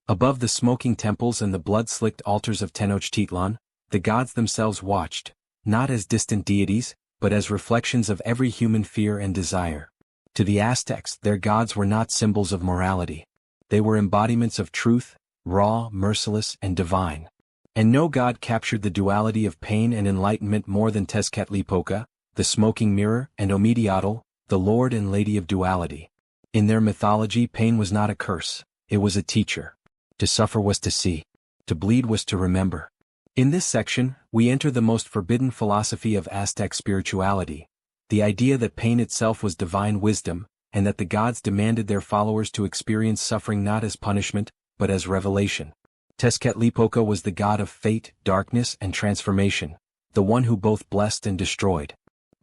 Above the smoking temples and the blood-slicked altars of Tenochtitlan, the gods themselves watched, not as distant deities, but as reflections of every human fear and desire. To the Aztecs, their gods were not symbols of morality. They were embodiments of truth, raw, merciless, and divine. And no god captured the duality of pain and enlightenment more than Tezcatlipoca, the smoking mirror, and Ometeotl, the lord and lady of duality. In their mythology, pain was not a curse, it was a teacher. To suffer was to see. To bleed was to remember. In this section, we enter the most forbidden philosophy of Aztec spirituality, the idea that pain itself was divine wisdom, and that the gods demanded their followers to experience suffering not as punishment, but as revelation. Tezcatlipoca was the god of fate, darkness, and transformation, the one who both blessed and destroyed.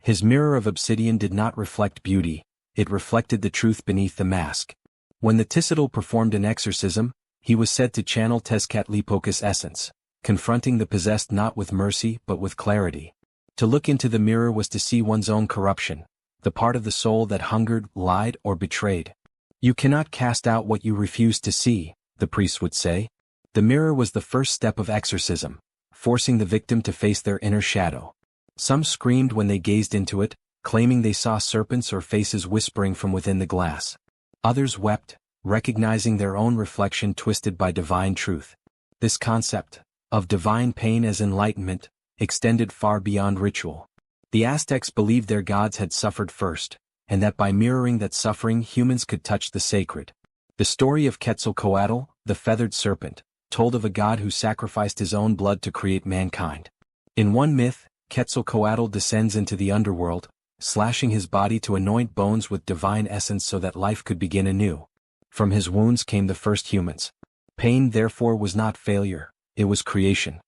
His mirror of obsidian did not reflect beauty, it reflected the truth beneath the mask. When the Tizitl performed an exorcism, he was said to channel Tezcatlipoca's essence, confronting the possessed not with mercy but with clarity. To look into the mirror was to see one's own corruption, the part of the soul that hungered, lied, or betrayed. You cannot cast out what you refuse to see, the priest would say. The mirror was the first step of exorcism, forcing the victim to face their inner shadow. Some screamed when they gazed into it, claiming they saw serpents or faces whispering from within the glass. Others wept, recognizing their own reflection twisted by divine truth. This concept, of divine pain as enlightenment, extended far beyond ritual. The Aztecs believed their gods had suffered first, and that by mirroring that suffering humans could touch the sacred. The story of Quetzalcoatl, the feathered serpent, told of a god who sacrificed his own blood to create mankind. In one myth, Quetzalcoatl descends into the underworld, slashing his body to anoint bones with divine essence so that life could begin anew. From his wounds came the first humans. Pain therefore was not failure, it was creation.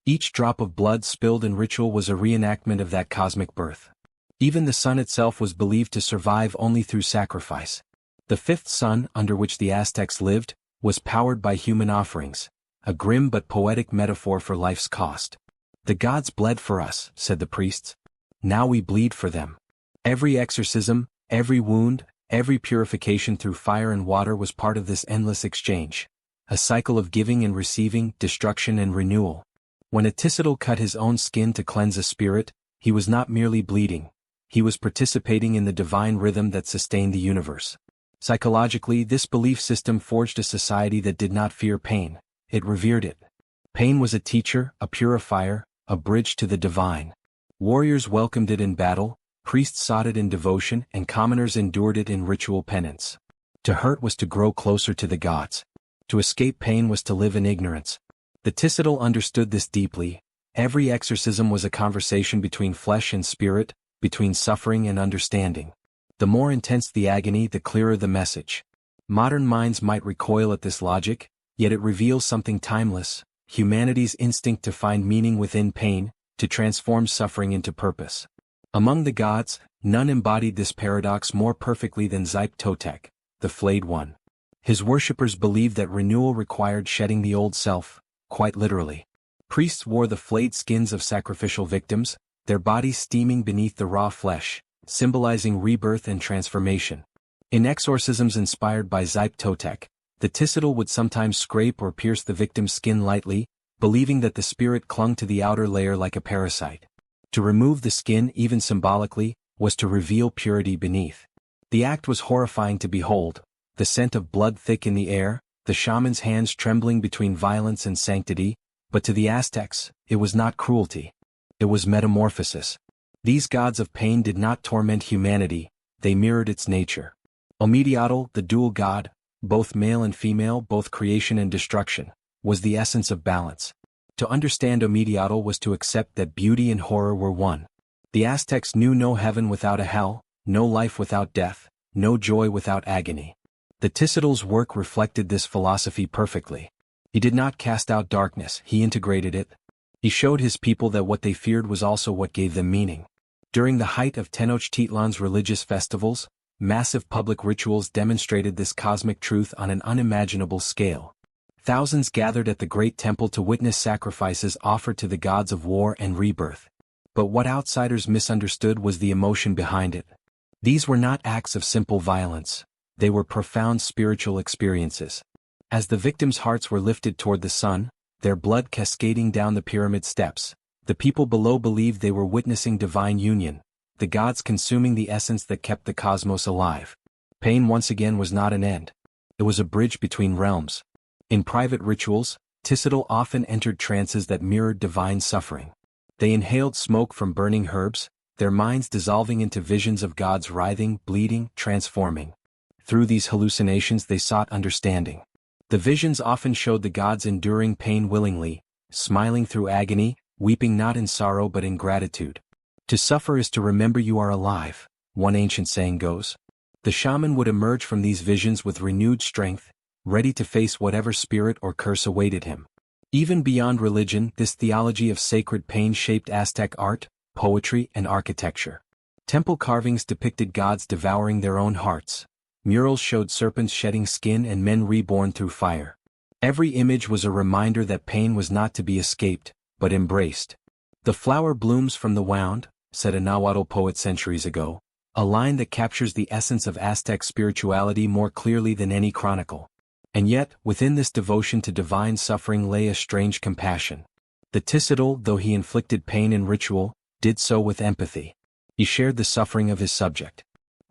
Each drop of blood spilled in ritual was a reenactment of that cosmic birth. Even the sun itself was believed to survive only through sacrifice. The fifth sun, under which the Aztecs lived, was powered by human offerings, a grim but poetic metaphor for life's cost. The gods bled for us, said the priests. Now we bleed for them. Every exorcism, every wound, every purification through fire and water was part of this endless exchange. A cycle of giving and receiving, destruction and renewal. When a Tizitl cut his own skin to cleanse a spirit, he was not merely bleeding. He was participating in the divine rhythm that sustained the universe. Psychologically, this belief system forged a society that did not fear pain, it revered it. Pain was a teacher, a purifier, a bridge to the divine. Warriors welcomed it in battle, priests sought it in devotion, and commoners endured it in ritual penance. To hurt was to grow closer to the gods. To escape pain was to live in ignorance. The Tizitl understood this deeply. Every exorcism was a conversation between flesh and spirit, between suffering and understanding. The more intense the agony, the clearer the message. Modern minds might recoil at this logic, yet it reveals something timeless, humanity's instinct to find meaning within pain, to transform suffering into purpose. Among the gods, none embodied this paradox more perfectly than Totec, the flayed one. His worshippers believed that renewal required shedding the old self, quite literally. Priests wore the flayed skins of sacrificial victims, their bodies steaming beneath the raw flesh, symbolizing rebirth and transformation. In exorcisms inspired by Totec, the Tizitl would sometimes scrape or pierce the victim's skin lightly, believing that the spirit clung to the outer layer like a parasite. To remove the skin, even symbolically, was to reveal purity beneath. The act was horrifying to behold, the scent of blood thick in the air, the shaman's hands trembling between violence and sanctity, but to the Aztecs, it was not cruelty. It was metamorphosis. These gods of pain did not torment humanity, they mirrored its nature. Ometeotl, the dual god, both male and female, both creation and destruction, was the essence of balance. To understand Ometeotl was to accept that beauty and horror were one. The Aztecs knew no heaven without a hell, no life without death, no joy without agony. The Tizitl's work reflected this philosophy perfectly. He did not cast out darkness, he integrated it. He showed his people that what they feared was also what gave them meaning. During the height of Tenochtitlan's religious festivals, massive public rituals demonstrated this cosmic truth on an unimaginable scale. Thousands gathered at the great temple to witness sacrifices offered to the gods of war and rebirth. But what outsiders misunderstood was the emotion behind it. These were not acts of simple violence, they were profound spiritual experiences. As the victims' hearts were lifted toward the sun, their blood cascading down the pyramid steps, the people below believed they were witnessing divine union, the gods consuming the essence that kept the cosmos alive. Pain once again was not an end. It was a bridge between realms. In private rituals, Tizitl often entered trances that mirrored divine suffering. They inhaled smoke from burning herbs, their minds dissolving into visions of gods writhing, bleeding, transforming. Through these hallucinations they sought understanding. The visions often showed the gods enduring pain willingly, smiling through agony, weeping not in sorrow but in gratitude. To suffer is to remember you are alive, one ancient saying goes. The shaman would emerge from these visions with renewed strength, ready to face whatever spirit or curse awaited him. Even beyond religion, this theology of sacred pain shaped Aztec art, poetry, and architecture. Temple carvings depicted gods devouring their own hearts. Murals showed serpents shedding skin and men reborn through fire. Every image was a reminder that pain was not to be escaped, but embraced. "The flower blooms from the wound," said a Nahuatl poet centuries ago, a line that captures the essence of Aztec spirituality more clearly than any chronicle. And yet, within this devotion to divine suffering lay a strange compassion. The Tissitol, though he inflicted pain in ritual, did so with empathy. He shared the suffering of his subject.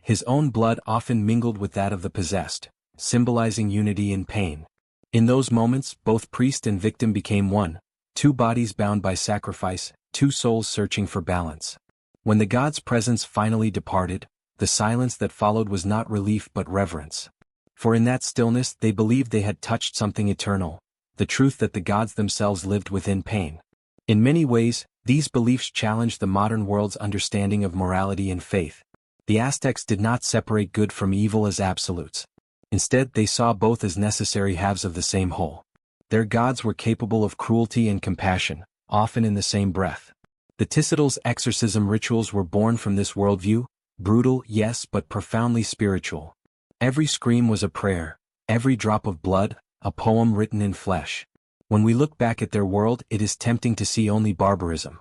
His own blood often mingled with that of the possessed, symbolizing unity in pain. In those moments, both priest and victim became one, two bodies bound by sacrifice, two souls searching for balance. When the god's presence finally departed, the silence that followed was not relief but reverence. For in that stillness they believed they had touched something eternal, the truth that the gods themselves lived within pain. In many ways, these beliefs challenged the modern world's understanding of morality and faith. The Aztecs did not separate good from evil as absolutes. Instead, they saw both as necessary halves of the same whole. Their gods were capable of cruelty and compassion, often in the same breath. The Tissitol's exorcism rituals were born from this worldview, brutal, yes, but profoundly spiritual. Every scream was a prayer, every drop of blood, a poem written in flesh. When we look back at their world, it is tempting to see only barbarism.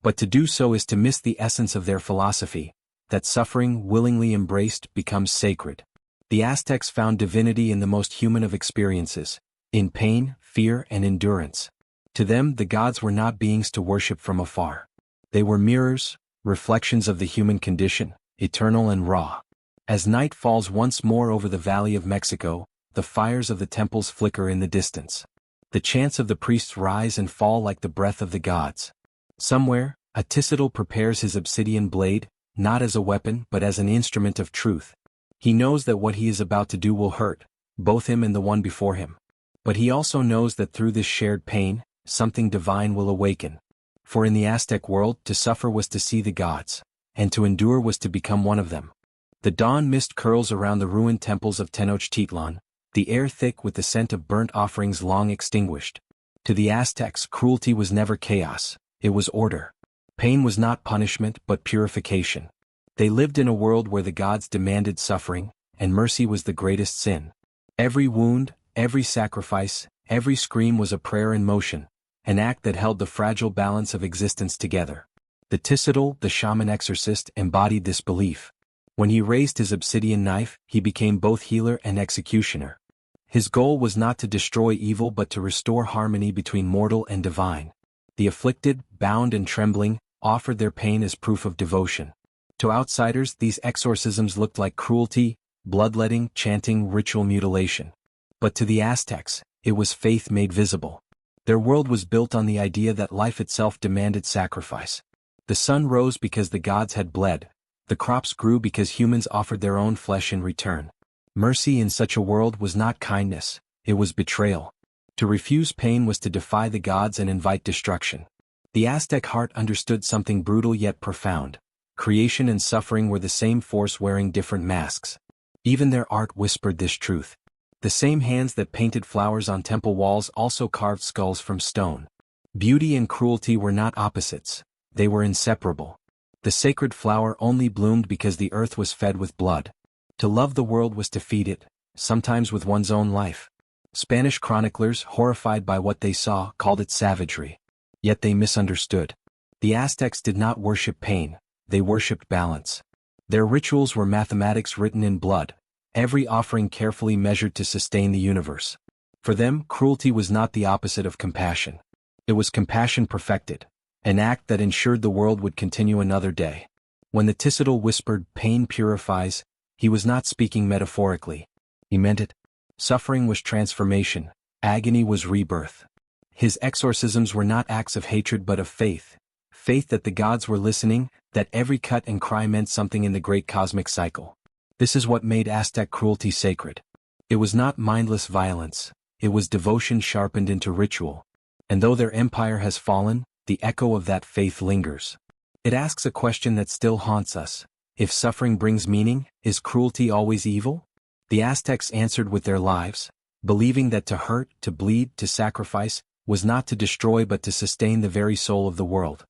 But to do so is to miss the essence of their philosophy, that suffering, willingly embraced, becomes sacred. The Aztecs found divinity in the most human of experiences, in pain, fear, and endurance. To them, the gods were not beings to worship from afar. They were mirrors, reflections of the human condition, eternal and raw. As night falls once more over the Valley of Mexico, the fires of the temples flicker in the distance. The chants of the priests rise and fall like the breath of the gods. Somewhere, a Tissitol prepares his obsidian blade, not as a weapon but as an instrument of truth. He knows that what he is about to do will hurt, both him and the one before him. But he also knows that through this shared pain, something divine will awaken. For in the Aztec world, to suffer was to see the gods, and to endure was to become one of them. The dawn mist curls around the ruined temples of Tenochtitlan, the air thick with the scent of burnt offerings long extinguished. To the Aztecs, cruelty was never chaos, it was order. Pain was not punishment but purification. They lived in a world where the gods demanded suffering, and mercy was the greatest sin. Every wound, every sacrifice, every scream was a prayer in motion, an act that held the fragile balance of existence together. The Tissitol, the shaman exorcist, embodied this belief. When he raised his obsidian knife, he became both healer and executioner. His goal was not to destroy evil but to restore harmony between mortal and divine. The afflicted, bound and trembling, offered their pain as proof of devotion. To outsiders, these exorcisms looked like cruelty, bloodletting, chanting, ritual mutilation. But to the Aztecs, it was faith made visible. Their world was built on the idea that life itself demanded sacrifice. The sun rose because the gods had bled. The crops grew because humans offered their own flesh in return. Mercy in such a world was not kindness, it was betrayal. To refuse pain was to defy the gods and invite destruction. The Aztec heart understood something brutal yet profound. Creation and suffering were the same force wearing different masks. Even their art whispered this truth. The same hands that painted flowers on temple walls also carved skulls from stone. Beauty and cruelty were not opposites, they were inseparable. The sacred flower only bloomed because the earth was fed with blood. To love the world was to feed it, sometimes with one's own life. Spanish chroniclers, horrified by what they saw, called it savagery. Yet they misunderstood. The Aztecs did not worship pain, they worshipped balance. Their rituals were mathematics written in blood, every offering carefully measured to sustain the universe. For them, cruelty was not the opposite of compassion. It was compassion perfected, an act that ensured the world would continue another day. When the Tissitol whispered, "Pain purifies," he was not speaking metaphorically. He meant it. Suffering was transformation, agony was rebirth. His exorcisms were not acts of hatred but of faith. Faith that the gods were listening, that every cut and cry meant something in the great cosmic cycle. This is what made Aztec cruelty sacred. It was not mindless violence, it was devotion sharpened into ritual. And though their empire has fallen, the echo of that faith lingers. It asks a question that still haunts us. If suffering brings meaning, is cruelty always evil? The Aztecs answered with their lives, believing that to hurt, to bleed, to sacrifice, was not to destroy but to sustain the very soul of the world.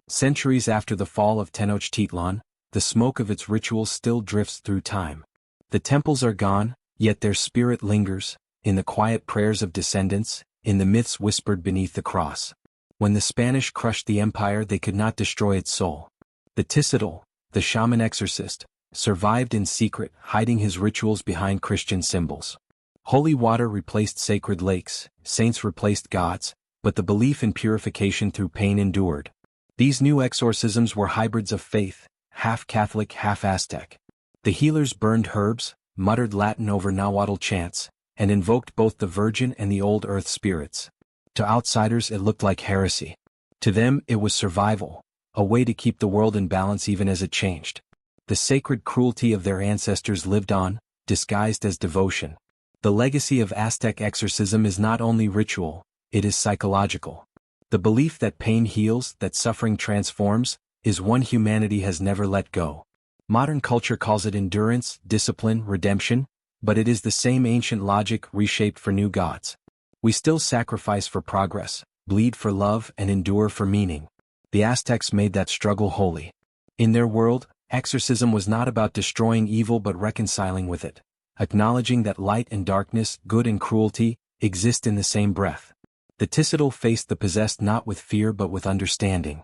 Centuries after the fall of Tenochtitlan, the smoke of its rituals still drifts through time. The temples are gone, yet their spirit lingers, in the quiet prayers of descendants, in the myths whispered beneath the cross. When the Spanish crushed the empire, they could not destroy its soul. The Ticidal, the shaman exorcist, survived in secret, hiding his rituals behind Christian symbols. Holy water replaced sacred lakes, saints replaced gods, but the belief in purification through pain endured. These new exorcisms were hybrids of faith, half Catholic, half Aztec. The healers burned herbs, muttered Latin over Nahuatl chants, and invoked both the Virgin and the old earth spirits. To outsiders it looked like heresy. To them it was survival, a way to keep the world in balance even as it changed. The sacred cruelty of their ancestors lived on, disguised as devotion. The legacy of Aztec exorcism is not only ritual, it is psychological. The belief that pain heals, that suffering transforms, is one humanity has never let go. Modern culture calls it endurance, discipline, redemption, but it is the same ancient logic reshaped for new gods. We still sacrifice for progress, bleed for love, and endure for meaning. The Aztecs made that struggle holy. In their world, exorcism was not about destroying evil but reconciling with it, acknowledging that light and darkness, good and cruelty, exist in the same breath. The Ticidal faced the possessed not with fear but with understanding.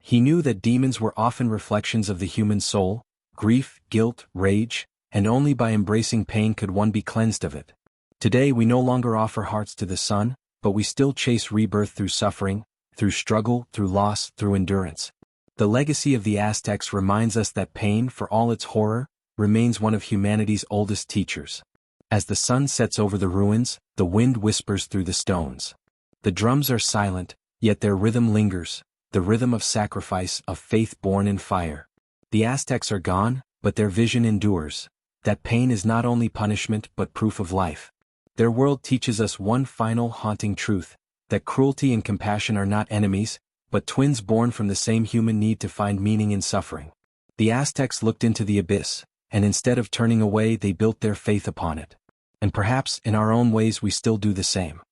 He knew that demons were often reflections of the human soul, grief, guilt, rage, and only by embracing pain could one be cleansed of it. Today we no longer offer hearts to the sun, but we still chase rebirth through suffering, through struggle, through loss, through endurance. The legacy of the Aztecs reminds us that pain, for all its horror, remains one of humanity's oldest teachers. As the sun sets over the ruins, the wind whispers through the stones. The drums are silent, yet their rhythm lingers, the rhythm of sacrifice, of faith born in fire. The Aztecs are gone, but their vision endures, that pain is not only punishment but proof of life. Their world teaches us one final haunting truth, that cruelty and compassion are not enemies, but twins born from the same human need to find meaning in suffering. The Aztecs looked into the abyss, and instead of turning away they built their faith upon it. And perhaps in our own ways we still do the same.